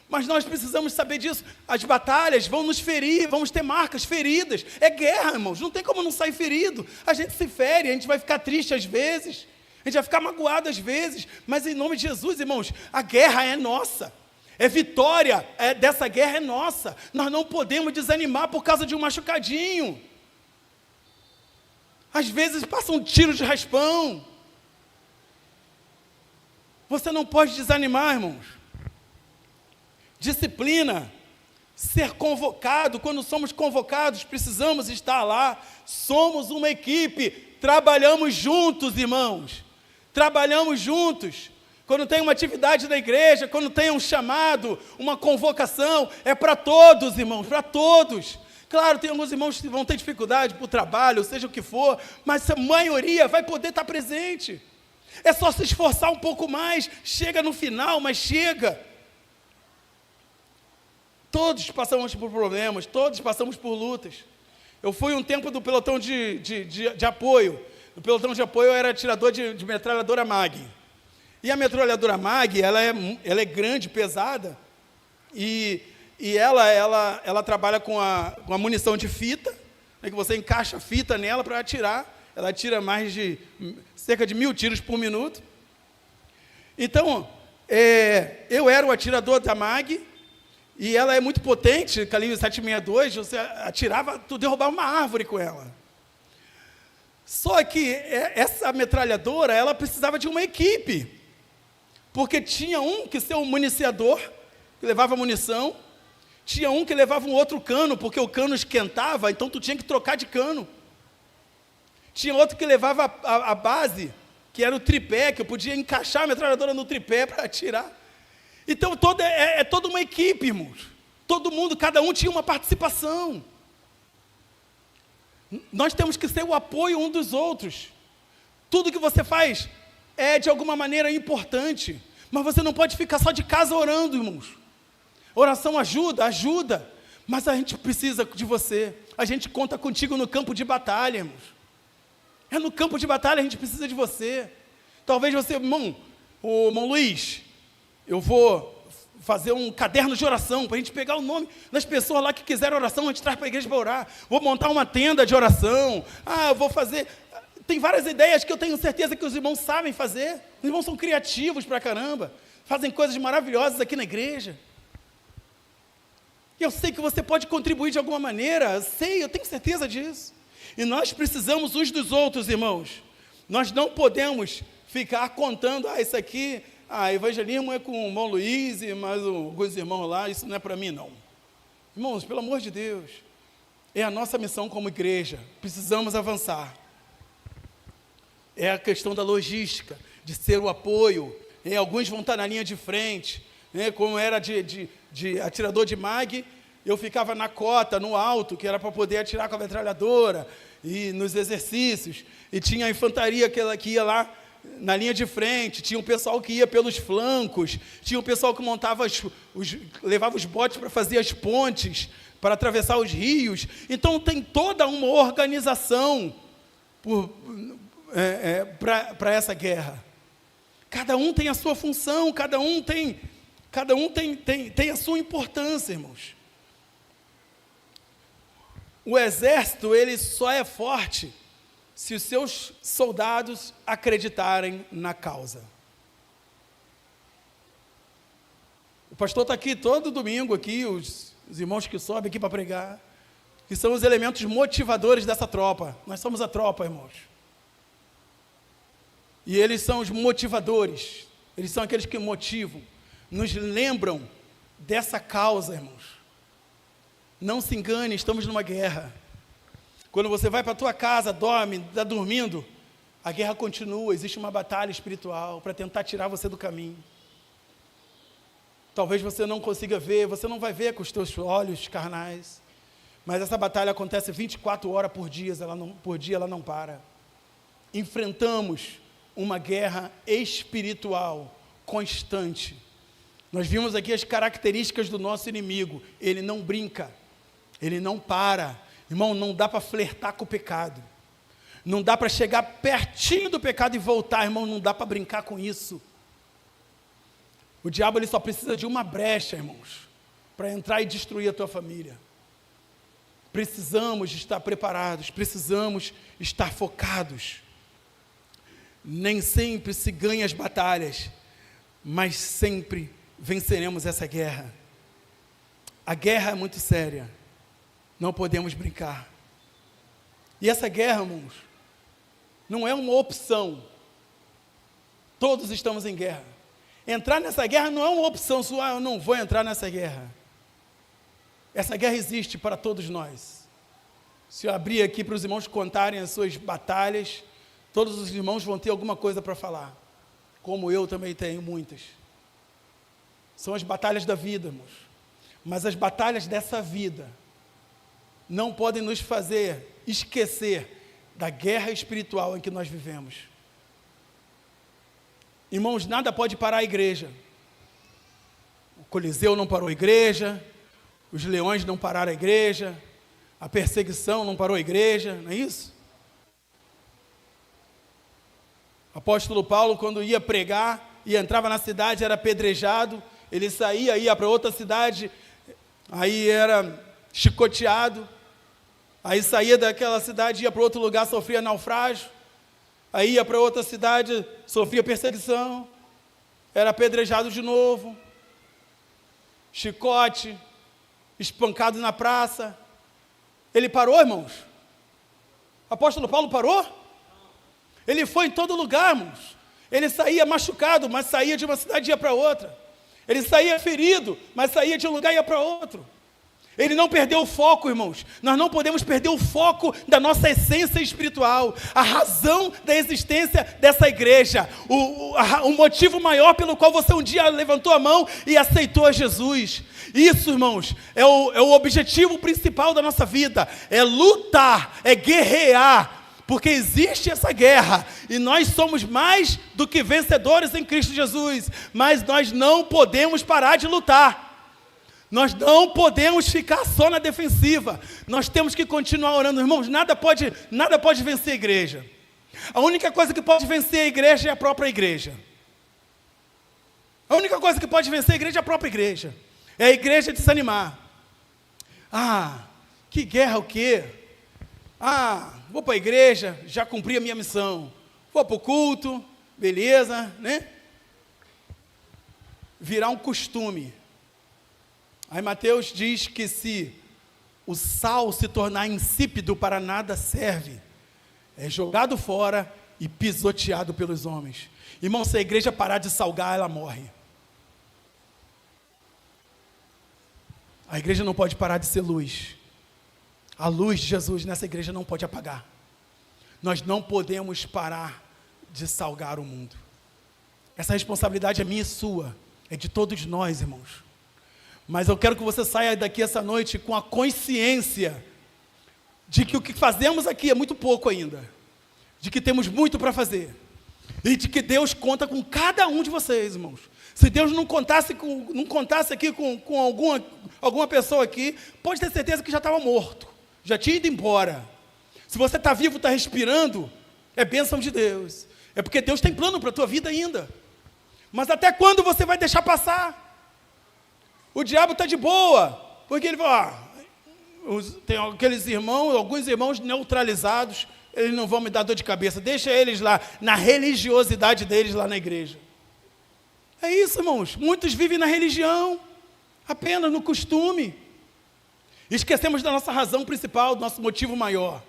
[SPEAKER 1] Mas nós precisamos saber disso. As batalhas vão nos ferir, vamos ter marcas, feridas. É guerra, irmãos, não tem como não sair ferido. A gente se fere, a gente vai ficar triste às vezes, a gente vai ficar magoado às vezes, mas em nome de Jesus, irmãos, a guerra é nossa. Vitória dessa guerra é nossa. Nós não podemos desanimar por causa de um machucadinho. Às vezes passa um tiro de raspão. Você não pode desanimar, irmãos. Disciplina, ser convocado. Quando somos convocados, precisamos estar lá. Somos uma equipe, trabalhamos juntos, irmãos. Trabalhamos juntos. Quando tem uma atividade da igreja, quando tem um chamado, uma convocação, é para todos, irmãos, para todos. Claro, tem alguns irmãos que vão ter dificuldade para o trabalho, seja o que for, mas a maioria vai poder estar presente. É só se esforçar um pouco mais, chega no final, mas chega. Todos passamos por problemas, todos passamos por lutas. Eu fui um tempo do pelotão de apoio. No pelotão de apoio eu era atirador de metralhadora MAG. E a metralhadora MAG, ela é grande, pesada, e ela trabalha com a munição de fita, né, que você encaixa a fita nela para atirar. Ela atira cerca de 1000 tiros por minuto. Então, eu era o atirador da MAG, e ela é muito potente, calibre 7,62, você atirava, tu derrubava uma árvore com ela. Só que essa metralhadora, ela precisava de uma equipe. Porque tinha um que ser um municiador, que levava munição, tinha um que levava um outro cano, porque o cano esquentava, então tu tinha que trocar de cano. Tinha outro que levava a base, que era o tripé, que eu podia encaixar a metralhadora no tripé para atirar. Então toda uma equipe, irmãos. Todo mundo, cada um tinha uma participação. Nós temos que ser o apoio um dos outros. Tudo que você faz é de alguma maneira importante, mas você não pode ficar só de casa orando, irmãos. Oração ajuda, mas a gente precisa de você. A gente conta contigo no campo de batalha, irmãos. É no campo de batalha, a gente precisa de você. Talvez você, irmão Luiz, eu vou fazer um caderno de oração, para a gente pegar o nome das pessoas lá que quiserem oração, a gente traz para a igreja para orar. Vou montar uma tenda de oração. Eu vou fazer... Tem várias ideias que eu tenho certeza que os irmãos sabem fazer. Os irmãos são criativos pra caramba. Fazem coisas maravilhosas aqui na igreja. E eu sei que você pode contribuir de alguma maneira. Eu tenho certeza disso. E nós precisamos uns dos outros, irmãos. Nós não podemos ficar contando, isso aqui, evangelismo é com o irmão Luiz e mais alguns irmãos lá, isso não é para mim, não. Irmãos, pelo amor de Deus, é a nossa missão como igreja. Precisamos avançar. É a questão da logística, de ser o apoio. Alguns vão estar na linha de frente. Como era de atirador de MAG, eu ficava na cota, no alto, que era para poder atirar com a metralhadora, e nos exercícios. E tinha a infantaria que ia lá na linha de frente, tinha o pessoal que ia pelos flancos, tinha o pessoal que montava levava os botes para fazer as pontes, para atravessar os rios. Então tem toda uma organização para essa guerra. Cada um tem a sua função, cada um tem a sua importância, irmãos. O exército, ele só é forte se os seus soldados acreditarem na causa. O pastor está aqui todo domingo, aqui, os irmãos que sobem aqui para pregar, que são os elementos motivadores dessa tropa. Nós somos a tropa, irmãos. E eles são os motivadores, eles são aqueles que motivam, nos lembram dessa causa, irmãos. Não se engane, estamos numa guerra. Quando você vai para a tua casa, dorme, está dormindo, a guerra continua, existe uma batalha espiritual para tentar tirar você do caminho. Talvez você não consiga ver, você não vai ver com os teus olhos carnais, mas essa batalha acontece 24 horas por dia, ela não para. Enfrentamos uma guerra espiritual constante. Nós vimos aqui as características do nosso inimigo. Ele não brinca, ele não para. Irmão, não dá para flertar com o pecado. Não dá para chegar pertinho do pecado e voltar, irmão, não dá para brincar com isso. O diabo, ele só precisa de uma brecha, irmãos, para entrar e destruir a tua família. Precisamos estar preparados, precisamos estar focados. Nem sempre se ganha as batalhas, mas sempre venceremos essa guerra. A guerra é muito séria, não podemos brincar. E essa guerra, irmãos, não é uma opção. Todos estamos em guerra. Entrar nessa guerra não é uma opção sua, eu não vou entrar nessa guerra. Essa guerra existe para todos nós. Se eu abrir aqui para os irmãos contarem as suas batalhas, todos os irmãos vão ter alguma coisa para falar, como eu também tenho muitas. São as batalhas da vida, irmãos. Mas as batalhas dessa vida não podem nos fazer esquecer da guerra espiritual em que nós vivemos. Irmãos, nada pode parar a igreja. O Coliseu não parou a igreja, os leões não pararam a igreja, a perseguição não parou a igreja, não é isso? O apóstolo Paulo, quando ia pregar e entrava na cidade, era apedrejado, ele saía, ia para outra cidade, aí era chicoteado, aí saía daquela cidade, ia para outro lugar, sofria naufrágio, aí ia para outra cidade, sofria perseguição, era apedrejado de novo, chicote, espancado na praça. Ele parou, irmãos? O apóstolo Paulo parou? Ele foi em todo lugar, irmãos. Ele saía machucado, mas saía de uma cidade e ia para outra. Ele saía ferido, mas saía de um lugar e ia para outro. Ele não perdeu o foco, irmãos. Nós não podemos perder o foco da nossa essência espiritual, a razão da existência dessa igreja, o motivo maior pelo qual você um dia levantou a mão e aceitou a Jesus. Isso, irmãos, é o objetivo principal da nossa vida, é lutar, é guerrear, porque existe essa guerra, e nós somos mais do que vencedores em Cristo Jesus, mas nós não podemos parar de lutar. Nós não podemos ficar só na defensiva. Nós temos que continuar orando. Irmãos, nada pode vencer a igreja. A única coisa que pode vencer a igreja é a própria igreja. A única coisa que pode vencer a igreja é a própria igreja. É a igreja desanimar. Ah, que guerra o quê? Ah, vou para a igreja, já cumpri a minha missão. Vou para o culto, beleza, né? Virar um costume. Aí Mateus diz que se o sal se tornar insípido, para nada serve. É jogado fora e pisoteado pelos homens. Irmão, se a igreja parar de salgar, ela morre. A igreja não pode parar de ser luz. A luz de Jesus nessa igreja não pode apagar. Nós não podemos parar de salgar o mundo. Essa responsabilidade é minha e sua. É de todos nós, irmãos. Mas eu quero que você saia daqui essa noite com a consciência de que o que fazemos aqui é muito pouco ainda. De que temos muito para fazer. E de que Deus conta com cada um de vocês, irmãos. Se Deus não contasse aqui com alguma pessoa aqui, pode ter certeza que já estava morto. Já tinha ido embora. Se você está vivo, está respirando, É bênção de Deus. É porque Deus tem plano para a tua vida ainda. Mas até quando você vai deixar passar? O diabo está de boa, porque ele fala, tem aqueles irmãos, alguns irmãos neutralizados, eles não vão me dar dor de cabeça, deixa eles lá, na religiosidade deles lá na igreja. É isso, irmãos, muitos vivem na religião, apenas no costume. Esquecemos da nossa razão principal, do nosso motivo maior,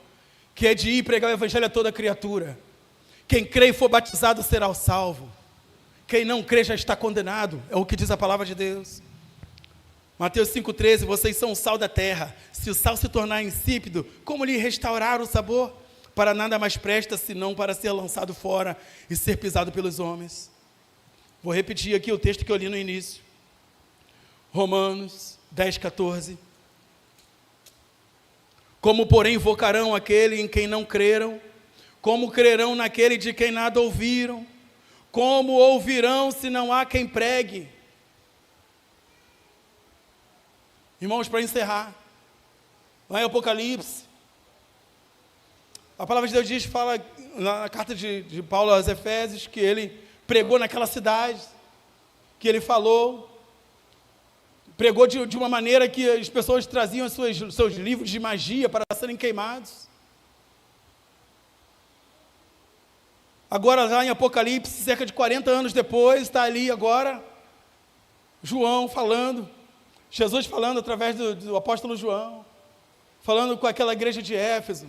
[SPEAKER 1] que é de ir pregar o evangelho a toda criatura. Quem crê e for batizado será salvo. Quem não crê já está condenado, é o que diz a palavra de Deus. Mateus 5,13, vocês são o sal da terra. Se o sal se tornar insípido, como lhe restaurar o sabor? Para nada mais presta, senão para ser lançado fora e ser pisado pelos homens. Vou repetir aqui o texto que eu li no início. Romanos 10,14. Como, porém, invocarão aquele em quem não creram? Como crerão naquele de quem nada ouviram? Como ouvirão se não há quem pregue? Irmãos, para encerrar, lá em Apocalipse, a palavra de Deus diz, fala na carta de Paulo aos Efésios, que ele pregou naquela cidade, que ele falou, pregou de uma maneira que as pessoas traziam seus livros de magia para serem queimados. Agora, lá em Apocalipse, cerca de 40 anos depois, está ali agora, João falando, Jesus falando através do apóstolo João, falando com aquela igreja de Éfeso,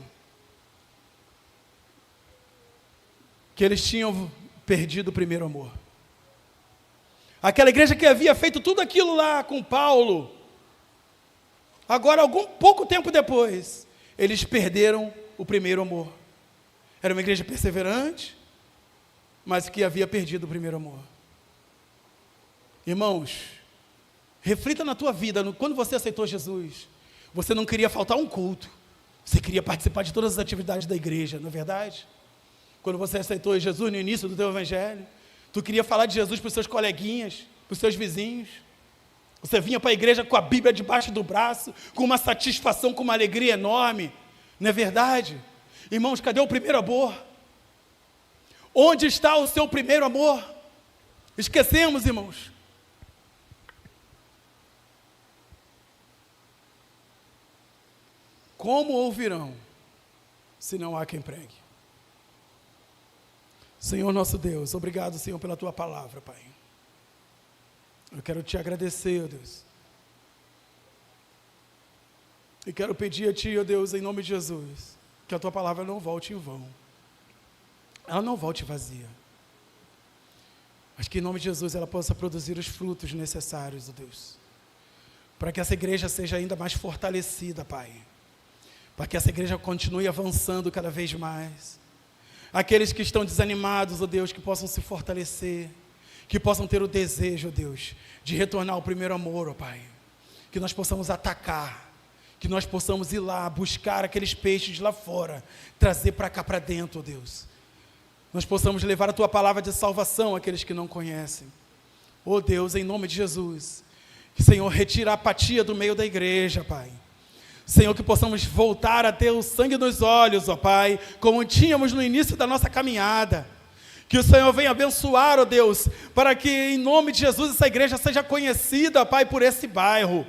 [SPEAKER 1] que eles tinham perdido o primeiro amor. Aquela igreja que havia feito tudo aquilo lá com Paulo, agora, pouco tempo depois, eles perderam o primeiro amor. Era uma igreja perseverante, mas que havia perdido o primeiro amor. Irmãos, reflita na tua vida, quando você aceitou Jesus, você não queria faltar um culto, você queria participar de todas as atividades da igreja, não é verdade? Quando você aceitou Jesus no início do teu evangelho, tu queria falar de Jesus para os seus coleguinhas, para os seus vizinhos, você vinha para a igreja com a Bíblia debaixo do braço, com uma satisfação, com uma alegria enorme, não é verdade? Irmãos, cadê o primeiro amor? Onde está o seu primeiro amor? Esquecemos, irmãos. Como ouvirão, se não há quem pregue? Senhor nosso Deus, obrigado, Senhor, pela Tua palavra, Pai. Eu quero Te agradecer, ó Deus. E quero pedir a Ti, ó Deus, em nome de Jesus, que a Tua palavra não volte em vão. Ela não volte vazia. Mas que em nome de Jesus ela possa produzir os frutos necessários, ó Deus. Para que essa igreja seja ainda mais fortalecida, Pai. Para que essa igreja continue avançando cada vez mais. Aqueles que estão desanimados, ó Deus, que possam se fortalecer. Que possam ter o desejo, ó Deus, de retornar ao primeiro amor, ó Pai. Que nós possamos atacar. Que nós possamos ir lá, buscar aqueles peixes lá fora. Trazer para cá, para dentro, ó Deus. Nós possamos levar a Tua palavra de salvação àqueles que não conhecem. Ó Deus, em nome de Jesus. Que, Senhor, retira a apatia do meio da igreja, Pai. Senhor, que possamos voltar a ter o sangue nos olhos, ó Pai, como tínhamos no início da nossa caminhada. Que o Senhor venha abençoar, ó Deus, para que em nome de Jesus essa igreja seja conhecida, Pai, por esse bairro.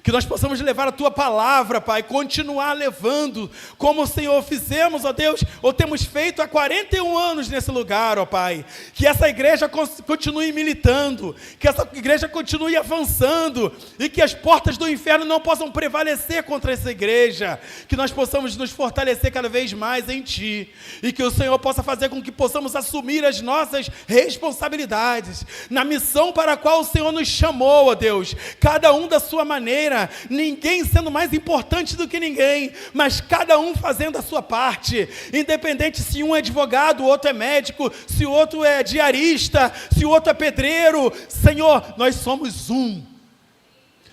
[SPEAKER 1] Que nós possamos levar a Tua palavra, Pai, continuar levando, como o Senhor fizemos, ó Deus, ou temos feito há 41 anos nesse lugar, ó Pai. Que essa igreja continue militando, que essa igreja continue avançando, e que as portas do inferno não possam prevalecer contra essa igreja. Que nós possamos nos fortalecer cada vez mais em Ti, e que o Senhor possa fazer com que possamos assumir as nossas responsabilidades, na missão para a qual o Senhor nos chamou, ó Deus, cada um da sua maneira, ninguém sendo mais importante do que ninguém, mas cada um fazendo a sua parte, independente se um é advogado, o outro é médico, se o outro é diarista, se o outro é pedreiro. Senhor, nós somos um,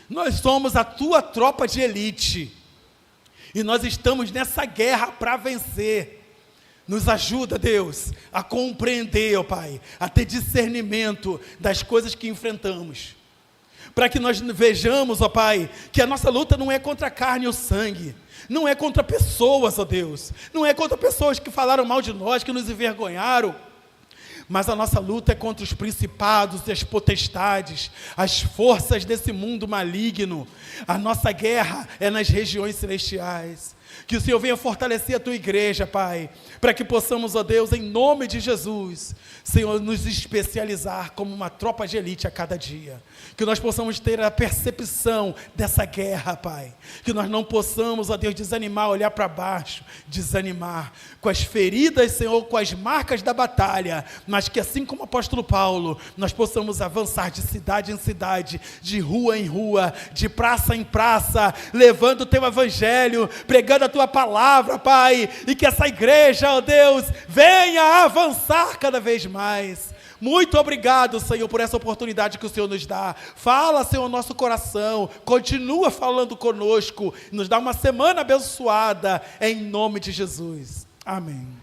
[SPEAKER 1] nós somos a Tua tropa de elite, e nós estamos nessa guerra para vencer. Nos ajuda, Deus, a compreender, ó Pai, a ter discernimento das coisas que enfrentamos, para que nós vejamos, ó Pai, que a nossa luta não é contra a carne e o sangue, Não é contra pessoas, ó Deus. Não é contra pessoas que falaram mal de nós, que nos envergonharam. Mas a nossa luta é contra os principados e as potestades, as forças desse mundo maligno. A nossa guerra é nas regiões celestiais. Que o Senhor venha fortalecer a tua igreja, Pai, para que possamos, ó Deus, em nome de Jesus, Senhor, nos especializar como uma tropa de elite a cada dia. Que nós possamos ter a percepção dessa guerra, Pai. Que nós não possamos, ó Deus, desanimar, olhar para baixo, desanimar com as feridas, Senhor, com as marcas da batalha, mas que assim como o apóstolo Paulo, nós possamos avançar de cidade em cidade, de rua em rua, de praça em praça, levando o teu evangelho, pregando a tua palavra, Pai, e que essa igreja, ó Deus, venha avançar cada vez mais. Muito obrigado, Senhor, por essa oportunidade que o Senhor nos dá. Fala, Senhor, nosso coração, continua falando conosco, nos dá uma semana abençoada, em nome de Jesus. Amém.